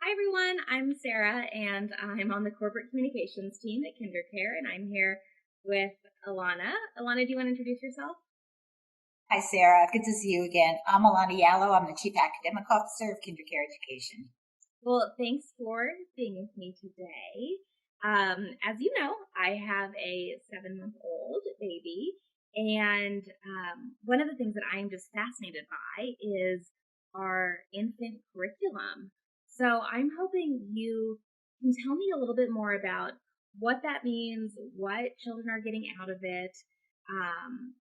Hi everyone, I'm Sarah and I'm on the corporate communications team at KinderCare and I'm here with Elanna. Elanna, do you want to introduce yourself? Hi, Sarah. Good to see you again. I'm Elanna Yalow. I'm the Chief Academic Officer of KinderCare Education. Well, thanks for being with me today. As you know, I have a 7-month-old baby, and one of the things that I'm just fascinated by is our infant curriculum. So I'm hoping you can tell me a little bit more about what that means, what children are getting out of it, um,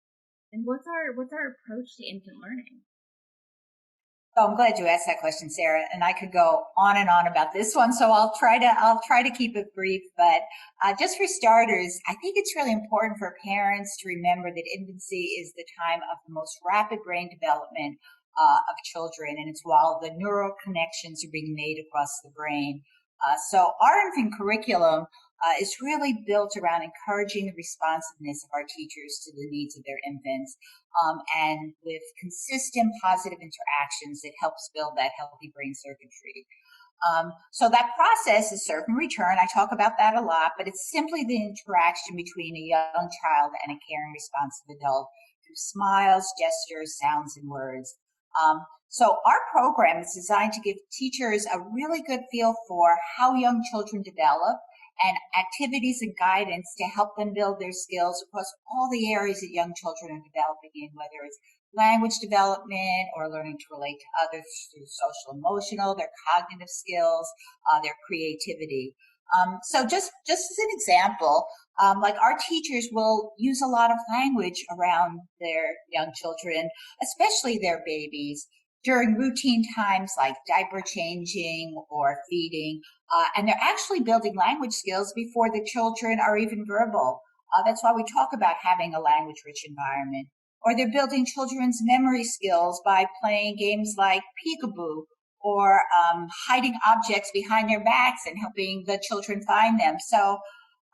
and what's our approach to infant learning. So I'm glad you asked that question, Sarah. And I could go on and on about this one. So I'll try to keep it brief. But just for starters, I think it's really important for parents to remember that infancy is the time of the most rapid brain development of children, and it's while the neural connections are being made across the brain. So our infant curriculum is really built around encouraging the responsiveness of our teachers to the needs of their infants, and with consistent positive interactions, it helps build that healthy brain circuitry. So that process is serve and return. I talk about that a lot, but it's simply the interaction between a young child and a caring, responsive adult through smiles, gestures, sounds, and words. So our program is designed to give teachers a really good feel for how young children develop and activities and guidance to help them build their skills across all the areas that young children are developing in, whether it's language development or learning to relate to others through social emotional, their cognitive skills, their creativity. So just as an example, like our teachers will use a lot of language around their young children, especially their babies, during routine times like diaper changing or feeding. And they're actually building language skills before the children are even verbal. That's why we talk about having a language rich environment. Or they're building children's memory skills by playing games like peekaboo or hiding objects behind their backs and helping the children find them. So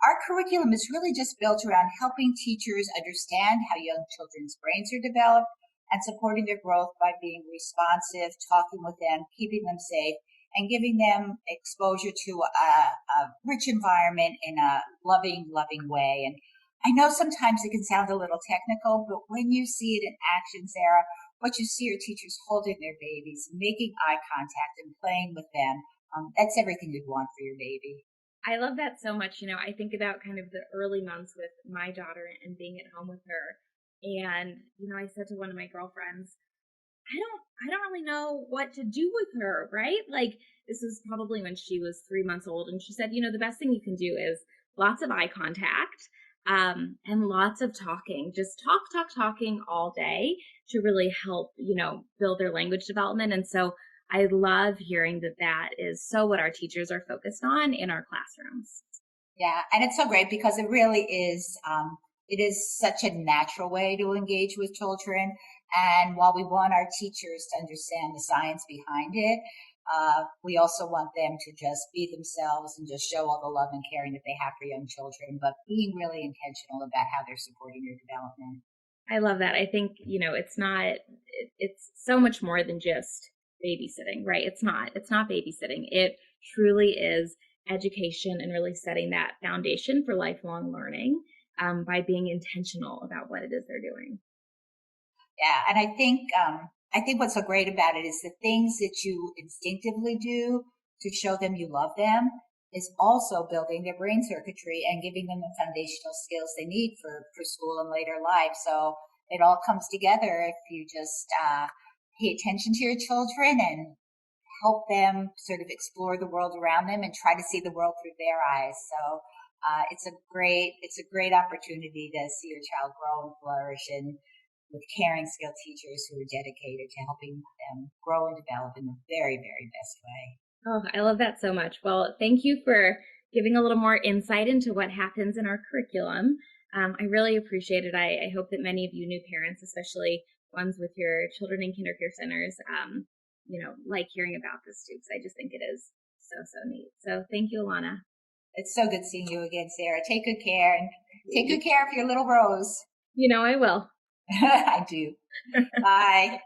our curriculum is really just built around helping teachers understand how young children's brains are developed and supporting their growth by being responsive, talking with them, keeping them safe, and giving them exposure to a rich environment in a loving way. And I know sometimes it can sound a little technical, but when you see it in action, Sarah, what you see are teachers holding their babies, making eye contact, and playing with them. That's everything you'd want for your baby. I love that so much. I think about kind of the early months with my daughter and being at home with her. And, I said to one of my girlfriends, I don't really know what to do with her, right? Like this is probably when she was 3 months old. And she said, the best thing you can do is lots of eye contact, and lots of talking. Just talking all day to really help, build their language development. And so I love hearing that that is so what our teachers are focused on in our classrooms. Yeah, and it's so great because it really is. It is such a natural way to engage with children. And while we want our teachers to understand the science behind it, we also want them to just be themselves and just show all the love and caring that they have for young children, but being really intentional about how they're supporting their development. I love that. I think, it's so much more than just babysitting, right? It's not babysitting. It truly is education and really setting that foundation for lifelong learning, by being intentional about what it is they're doing. Yeah, and I think what's so great about it is the things that you instinctively do to show them you love them is also building their brain circuitry and giving them the foundational skills they need for school and later life. So it all comes together if you just pay attention to your children and help them sort of explore the world around them and try to see the world through their eyes. So it's a great opportunity to see your child grow and flourish, and with caring, skilled teachers who are dedicated to helping them grow and develop in the very, very best way. Oh, I love that so much. Well, thank you for giving a little more insight into what happens in our curriculum. I really appreciate it. I hope that many of you new parents, especially ones with your children in kinder care centers, like hearing about this too, because I just think it is so, so neat. So thank you, Alana. It's so good seeing you again, Sarah. Take good care and take good care of your little Rose. I will. I do. Bye.